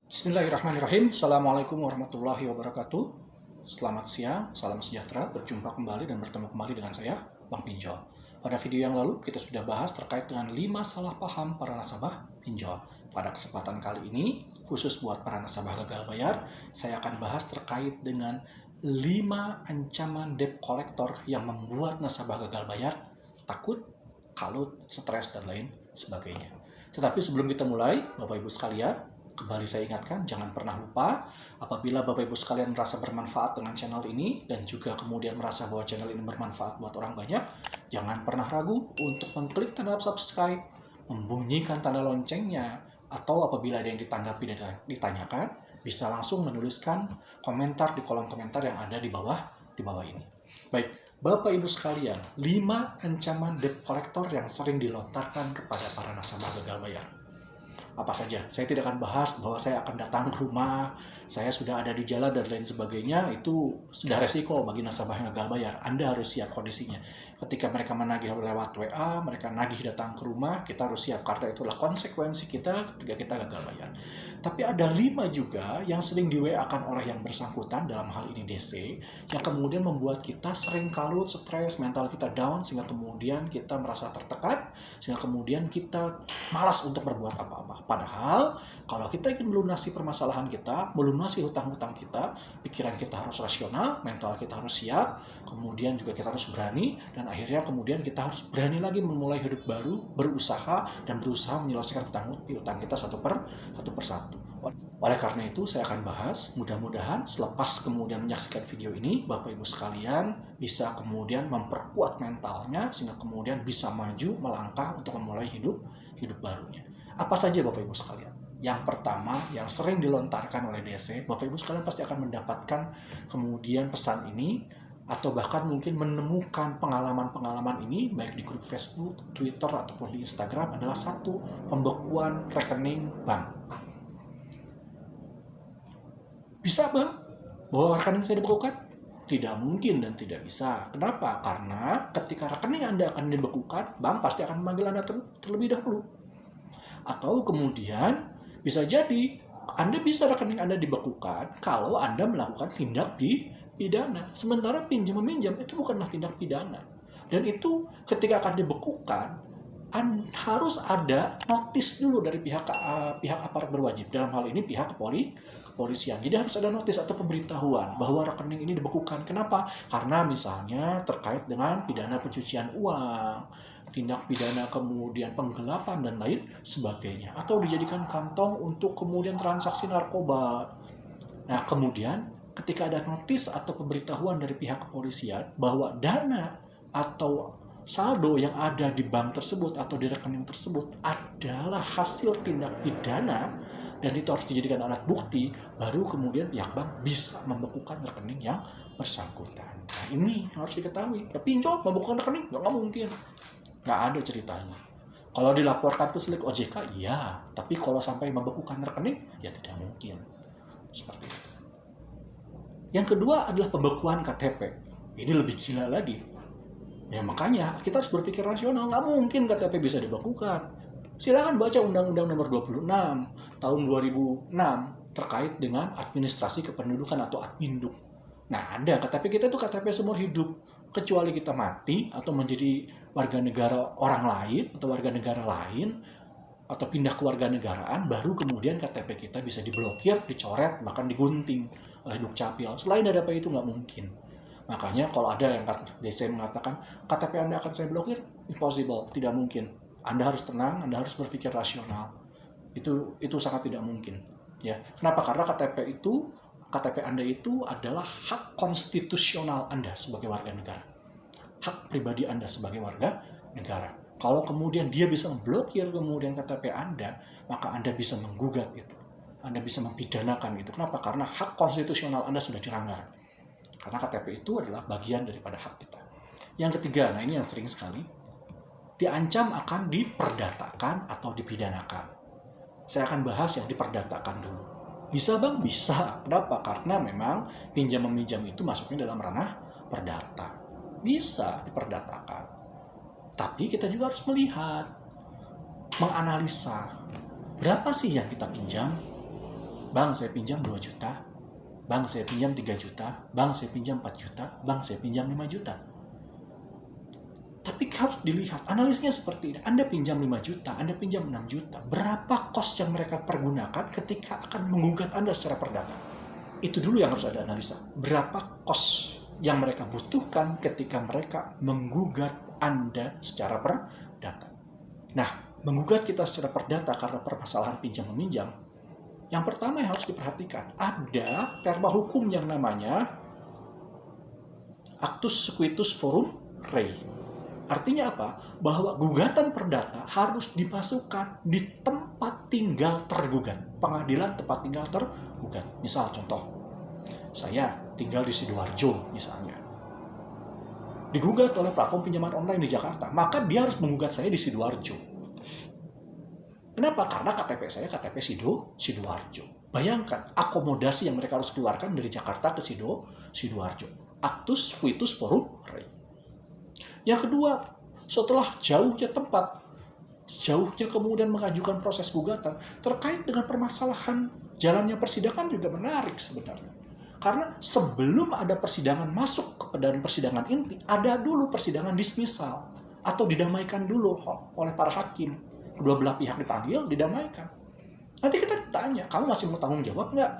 Bismillahirrahmanirrahim. Assalamualaikum warahmatullahi wabarakatuh. Selamat siang, salam sejahtera. Berjumpa kembali dan bertemu kembali dengan saya, Bang Pinjol. Pada video yang lalu, kita sudah bahas terkait dengan 5 salah paham para nasabah pinjol. Pada kesempatan kali ini, khusus buat para nasabah gagal bayar, saya akan bahas terkait dengan 5 ancaman debt collector yang membuat nasabah gagal bayar takut, kalut, stres, dan lain sebagainya. Tetapi sebelum kita mulai, Bapak Ibu sekalian, kembali saya ingatkan, jangan pernah lupa apabila Bapak Ibu sekalian merasa bermanfaat dengan channel ini dan juga kemudian merasa bahwa channel ini bermanfaat buat orang banyak, jangan pernah ragu untuk mengklik tanda subscribe, membunyikan tanda loncengnya, atau apabila ada yang ditanggapi dan ditanyakan, bisa langsung menuliskan komentar di kolom komentar yang ada di bawah ini. Baik, Bapak Ibu sekalian, 5 ancaman debt collector yang sering dilontarkan kepada para nasabah gagal bayar. Apa saja? Saya tidak akan bahas bahwa saya akan datang ke rumah, saya sudah ada di jalan dan lain sebagainya. Itu sudah resiko bagi nasabah yang gagal bayar. Anda harus siap kondisinya. Ketika mereka menagih lewat WA, mereka nagih datang ke rumah, kita harus siap karena itulah konsekuensi kita ketika kita gagal bayar. Tapi ada 5 juga yang sering di WA-kan oleh yang bersangkutan, dalam hal ini DC, yang kemudian membuat kita sering kalut, stres, mental kita down, sehingga kemudian kita merasa tertekan, sehingga kemudian kita malas untuk berbuat apa-apa. Padahal, kalau kita ingin melunasi permasalahan kita, melunasi hutang-hutang kita, pikiran kita harus rasional, mental kita harus siap, kemudian juga kita harus berani, dan akhirnya kemudian kita harus berani lagi memulai hidup baru, berusaha, dan berusaha menyelesaikan hutang kita satu persatu. Oleh karena itu, saya akan bahas, mudah-mudahan selepas kemudian menyaksikan video ini, Bapak Ibu sekalian bisa kemudian memperkuat mentalnya, sehingga kemudian bisa maju, melangkah untuk memulai hidup barunya. Apa saja Bapak Ibu sekalian? Yang pertama, yang sering dilontarkan oleh DC, Bapak Ibu sekalian pasti akan mendapatkan kemudian pesan ini, atau bahkan mungkin menemukan pengalaman-pengalaman ini, baik di grup Facebook, Twitter, ataupun di Instagram, adalah satu, pembekuan rekening bank. Bisa Bang, bahwa rekening saya dibekukan? Tidak mungkin dan tidak bisa. Kenapa? Karena ketika rekening Anda akan dibekukan, bank pasti akan memanggil Anda terlebih dahulu. Atau kemudian bisa jadi Anda bisa rekening Anda dibekukan kalau Anda melakukan tindak pidana. Sementara pinjam-meminjam itu bukanlah tindak pidana. Dan itu ketika akan dibekukan, harus ada notis dulu dari pihak aparat berwajib. Dalam hal ini pihak kepolisian. Jadi harus ada notis atau pemberitahuan bahwa rekening ini dibekukan. Kenapa? Karena misalnya terkait dengan pidana pencucian uang, tindak pidana kemudian penggelapan dan lain sebagainya, atau dijadikan kantong untuk kemudian transaksi narkoba. Nah, kemudian ketika ada notis atau pemberitahuan dari pihak kepolisian bahwa dana atau saldo yang ada di bank tersebut atau di rekening tersebut adalah hasil tindak pidana dan itu harus dijadikan alat bukti, baru kemudian pihak bank bisa membekukan rekening yang bersangkutan. Nah, ini harus diketahui. Ya, pinjol membekukan rekening nggak mungkin. Nggak ada ceritanya. Kalau dilaporkan ke Slik OJK, iya. Tapi kalau sampai membekukan rekening, ya tidak mungkin. Seperti itu. Yang kedua adalah pembekuan KTP. Ini lebih gila lagi. Ya makanya kita harus berpikir rasional. Nggak mungkin KTP bisa dibekukan. Silakan baca Undang-Undang Nomor 26 tahun 2006 terkait dengan administrasi kependudukan atau Adminduk. Nah, ada KTP kita itu KTP seumur hidup. Kecuali kita mati atau menjadi warga negara orang lain atau warga negara lain atau pindah ke warga negaraan, baru kemudian KTP kita bisa diblokir, dicoret, bahkan digunting oleh Dukcapil. Selain dari apa itu nggak mungkin. Makanya kalau ada yang DC mengatakan KTP Anda akan saya blokir, impossible, tidak mungkin. Anda harus tenang, Anda harus berpikir rasional. Itu sangat tidak mungkin. Ya, kenapa? Karena KTP Anda itu adalah hak konstitusional Anda sebagai warga negara. Hak pribadi Anda sebagai warga negara. Kalau kemudian dia bisa memblokir kemudian KTP Anda, maka Anda bisa menggugat itu. Anda bisa mempidanakan itu. Kenapa? Karena hak konstitusional Anda sudah dilanggar. Karena KTP itu adalah bagian daripada hak kita. Yang ketiga, nah ini yang sering sekali, diancam akan diperdatakan atau dipidanakan. Saya akan bahas yang diperdatakan dulu. Bisa Bang? Bisa. Kenapa? Karena memang pinjam-meminjam itu masuknya dalam ranah perdata. Bisa diperdatakan. Tapi kita juga harus melihat, menganalisa, berapa sih yang kita pinjam? Bang, saya pinjam 2 juta. Bang, saya pinjam 3 juta. Bang, saya pinjam 4 juta. Bang, saya pinjam 5 juta. Tapi harus dilihat, analisnya seperti ini. Anda pinjam 5 juta, Anda pinjam 6 juta. Berapa kos yang mereka pergunakan ketika akan menggugat Anda secara perdata? Itu dulu yang harus ada analisa. Berapa kos yang mereka butuhkan ketika mereka menggugat Anda secara perdata? Nah, menggugat kita secara perdata karena permasalahan pinjam-meminjam, yang pertama yang harus diperhatikan, ada terma hukum yang namanya Actus Sequitur Forum Rei. Artinya apa? Bahwa gugatan perdata harus dimasukkan di tempat tinggal tergugat. Pengadilan tempat tinggal tergugat. Misal contoh, saya tinggal di Sidoarjo misalnya. Digugat oleh platform pinjaman online di Jakarta, maka dia harus menggugat saya di Sidoarjo. Kenapa? Karena KTP saya KTP Sidoarjo. Bayangkan akomodasi yang mereka harus keluarkan dari Jakarta ke Sidoarjo. Actus Sequitur Forum Rei. Yang kedua, setelah jauhnya tempat, jauhnya kemudian mengajukan proses gugatan, terkait dengan permasalahan jalannya persidangan juga menarik sebenarnya. Karena sebelum ada persidangan masuk ke dalam persidangan inti, ada dulu persidangan dismisal atau didamaikan dulu oleh para hakim. Kedua belah pihak dipanggil, didamaikan. Nanti kita ditanya, kamu masih mau tanggung jawab nggak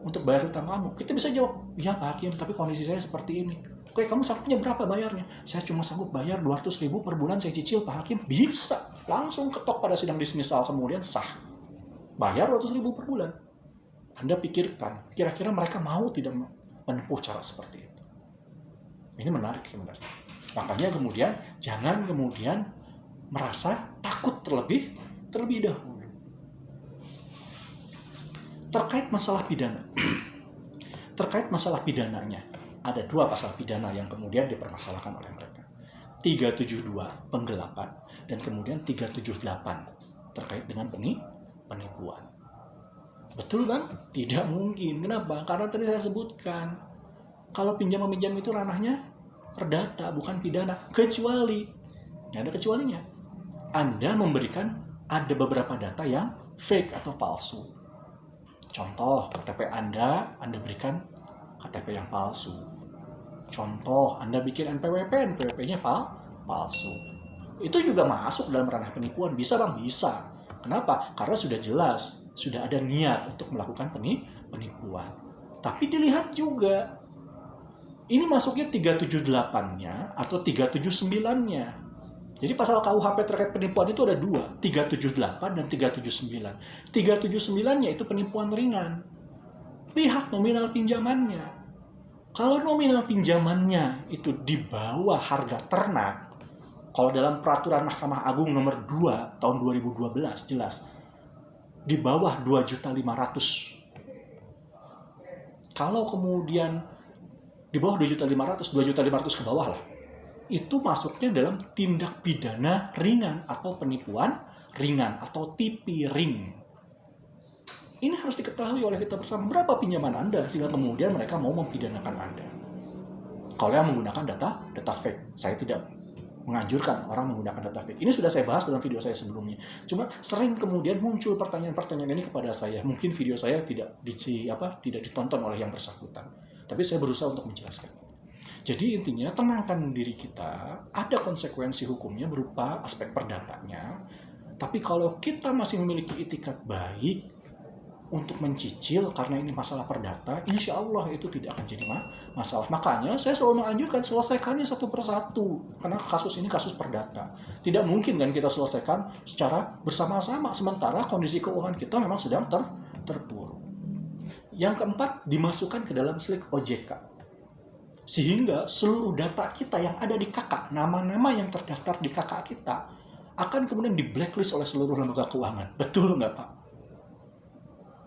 untuk bayar hutang kamu? Kita bisa jawab, iya Pak Hakim, tapi kondisi saya seperti ini. Oke, kamu sanggupnya berapa bayarnya? Saya cuma sanggup bayar 200.000 per bulan, saya cicil Pak Hakim. Bisa, langsung ketok pada sidang dismisal, kemudian sah. Bayar 200.000 per bulan. Anda pikirkan, kira-kira mereka mau tidak menempuh cara seperti itu? Ini menarik sebenarnya. Makanya kemudian, jangan kemudian merasa takut terlebih dahulu. Terkait masalah pidana. Terkait masalah pidananya, ada 2 pasal pidana yang kemudian dipermasalahkan oleh mereka. 372 penggelapan dan kemudian 378 terkait dengan penipuan. Betul Bang? Tidak mungkin. Kenapa? Karena tadi saya sebutkan, kalau pinjam-meminjam itu ranahnya perdata, bukan pidana. Kecuali, ini ada kecualinya, Anda memberikan ada beberapa data yang fake atau palsu. Contoh, KTP Anda berikan KTP yang palsu. Contoh, Anda bikin NPWP, NPWP-nya palsu. Itu juga masuk dalam ranah penipuan. Bisa Bang? Bisa. Kenapa? Karena sudah jelas, sudah ada niat untuk melakukan penipuan. Tapi dilihat juga, ini masuknya 378-nya atau 379-nya. Jadi pasal KUHP terkait penipuan itu ada 2, 378 dan 379. 379-nya itu penipuan ringan. Lihat nominal pinjamannya. Kalau nominal pinjamannya itu di bawah harga ternak, kalau dalam peraturan Mahkamah Agung nomor 2 tahun 2012 jelas, di bawah 2.500.000. Kalau kemudian di bawah 2.500.000, 2.500.000 ke bawah lah, itu masuknya dalam tindak pidana ringan atau penipuan ringan atau tipiring. Ini harus diketahui oleh kita bersama. Berapa pinjaman Anda sehingga kemudian mereka mau mempidanakan Anda? Kalau yang menggunakan data fake, saya tidak menganjurkan orang menggunakan data fake. Ini sudah saya bahas dalam video saya sebelumnya. Cuma sering kemudian muncul pertanyaan-pertanyaan ini kepada saya. Mungkin video saya tidak ditonton oleh yang bersangkutan. Tapi saya berusaha untuk menjelaskan. Jadi intinya tenangkan diri kita, ada konsekuensi hukumnya berupa aspek perdatanya. Tapi kalau kita masih memiliki itikat baik untuk mencicil karena ini masalah perdata, insya Allah itu tidak akan jadi masalah. Makanya saya selalu menganjurkan selesaikannya satu persatu. Karena kasus ini kasus perdata. Tidak mungkin kan kita selesaikan secara bersama-sama. Sementara kondisi keuangan kita memang sedang terpuruk. Yang keempat, dimasukkan ke dalam slik OJK. Sehingga seluruh data kita yang ada di KK, nama-nama yang terdaftar di KK kita, akan kemudian di blacklist oleh seluruh lembaga keuangan. Betul nggak Pak?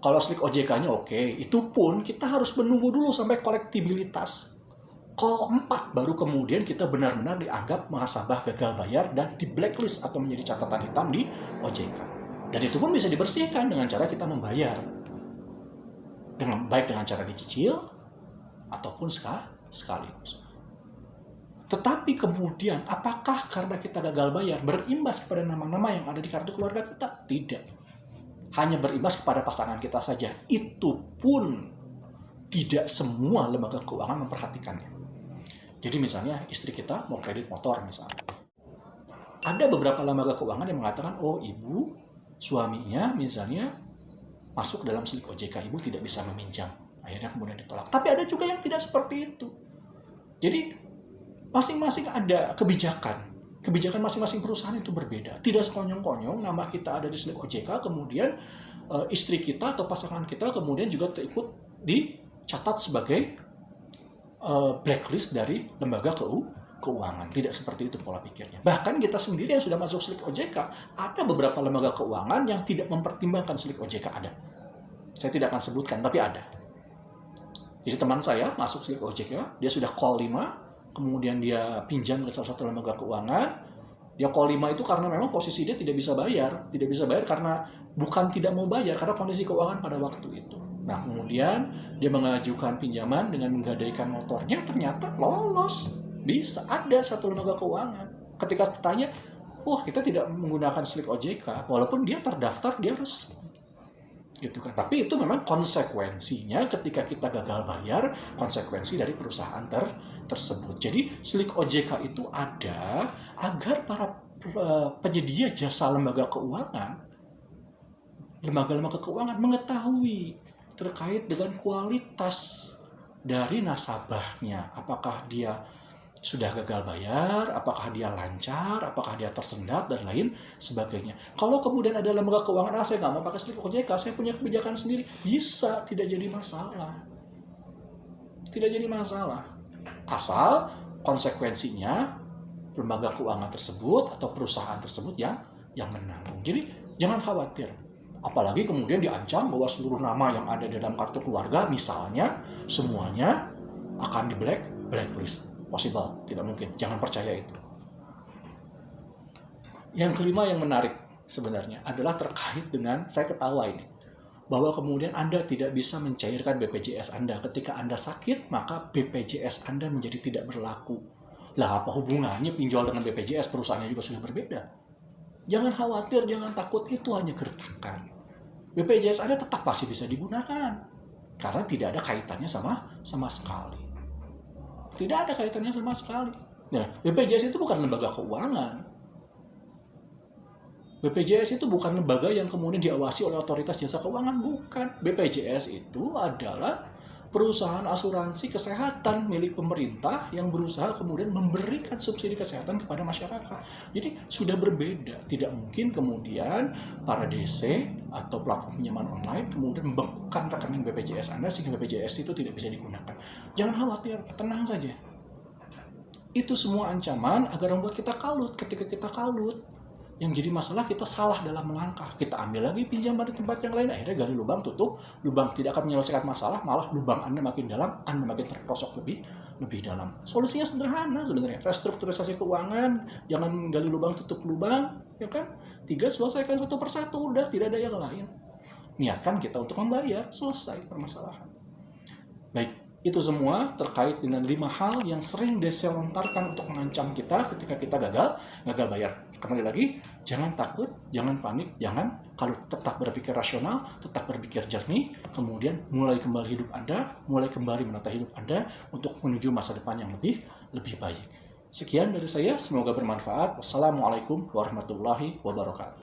Kalau slik OJK-nya oke, itu pun kita harus menunggu dulu sampai kolektibilitas. Kalau 4, baru kemudian kita benar-benar dianggap mahasabah gagal bayar dan di blacklist atau menjadi catatan hitam di OJK. Dan itu pun bisa dibersihkan dengan cara kita membayar. Baik dengan cara dicicil, ataupun sekaligus. Tetapi kemudian, apakah karena kita gagal bayar berimbas kepada nama-nama yang ada di kartu keluarga kita? Tidak. hanya berimbas kepada pasangan kita saja. Itu pun tidak semua lembaga keuangan memperhatikannya. Jadi misalnya istri kita mau kredit motor misalnya. Ada beberapa lembaga keuangan yang mengatakan, oh ibu, suaminya misalnya masuk dalam slik OJK, ibu tidak bisa meminjam. Akhirnya kemudian ditolak. Tapi ada juga yang tidak seperti itu. Jadi masing-masing ada kebijakan. Kebijakan masing-masing perusahaan itu berbeda. Tidak sekonyong-konyong nama kita ada di slik OJK, kemudian istri kita atau pasangan kita kemudian juga terikut dicatat sebagai blacklist dari lembaga keuangan. Tidak seperti itu pola pikirnya. Bahkan kita sendiri yang sudah masuk slik OJK, ada beberapa lembaga keuangan yang tidak mempertimbangkan slik OJK ada. Saya tidak akan sebutkan, tapi ada. Jadi teman saya masuk slik OJK, dia sudah call 5, kemudian dia pinjam ke salah satu lembaga keuangan. Dia call 5 itu karena memang posisi dia tidak bisa bayar. Tidak bisa bayar karena bukan tidak mau bayar, karena kondisi keuangan pada waktu itu. Nah, kemudian dia mengajukan pinjaman dengan menggadaikan motornya, ternyata lolos. Bisa, ada satu lembaga keuangan. Ketika ditanya, wah kita tidak menggunakan slik OJK, walaupun dia terdaftar, dia resmi. Gitu kan. Tapi itu memang konsekuensinya ketika kita gagal bayar, konsekuensi dari perusahaan tersebut. Jadi slik OJK itu ada agar para penyedia jasa lembaga keuangan, lembaga-lembaga keuangan mengetahui terkait dengan kualitas dari nasabahnya. Apakah dia sudah gagal bayar, apakah dia lancar, apakah dia tersendat, dan lain sebagainya. Kalau kemudian ada lembaga keuangan, saya nggak mau pakai slik OJK, saya punya kebijakan sendiri, bisa, tidak jadi masalah. Tidak jadi masalah. Asal konsekuensinya lembaga keuangan tersebut atau perusahaan tersebut yang menanggung. Jadi jangan khawatir. Apalagi kemudian diancam bahwa seluruh nama yang ada dalam kartu keluarga, misalnya, semuanya akan di blacklist. Possible, tidak mungkin. Jangan percaya itu. Yang kelima yang menarik sebenarnya adalah terkait dengan, saya ketawa ini, bahwa kemudian Anda tidak bisa mencairkan BPJS Anda. Ketika Anda sakit, maka BPJS Anda menjadi tidak berlaku. Lah, apa hubungannya pinjol dengan BPJS? Perusahaannya juga sudah berbeda. Jangan khawatir, jangan takut, itu hanya gertakan. BPJS Anda tetap pasti bisa digunakan. Karena tidak ada kaitannya sama sekali. Tidak ada kaitannya sama sekali. Nah, BPJS itu bukan lembaga keuangan. BPJS itu bukan lembaga yang kemudian diawasi oleh otoritas jasa keuangan, bukan. BPJS itu adalah perusahaan asuransi kesehatan milik pemerintah yang berusaha kemudian memberikan subsidi kesehatan kepada masyarakat. Jadi sudah berbeda. Tidak mungkin kemudian para DC atau platform pinjaman online kemudian membekukan rekening BPJS Anda sehingga BPJS itu tidak bisa digunakan. Jangan khawatir, tenang saja. Itu semua ancaman agar membuat kita kalut. Ketika kita kalut, yang jadi masalah kita salah dalam melangkah. Kita ambil lagi pinjaman di tempat yang lain, akhirnya gali lubang, tutup. Lubang tidak akan menyelesaikan masalah, malah lubang Anda makin dalam, Anda makin terperosok lebih dalam. Solusinya sederhana sebenarnya. Restrukturisasi keuangan, jangan gali lubang, tutup lubang, ya kan? 3, selesaikan satu persatu, udah tidak ada yang lain. Niatkan kita untuk membayar, selesai permasalahan. Baik. Itu semua terkait dengan 5 hal yang sering DC lontarkan untuk mengancam kita ketika kita gagal bayar. Kembali lagi, jangan takut, jangan panik, kalau tetap berpikir rasional, tetap berpikir jernih, kemudian mulai kembali hidup Anda, mulai kembali menata hidup Anda untuk menuju masa depan yang lebih baik. Sekian dari saya, semoga bermanfaat. Wassalamualaikum warahmatullahi wabarakatuh.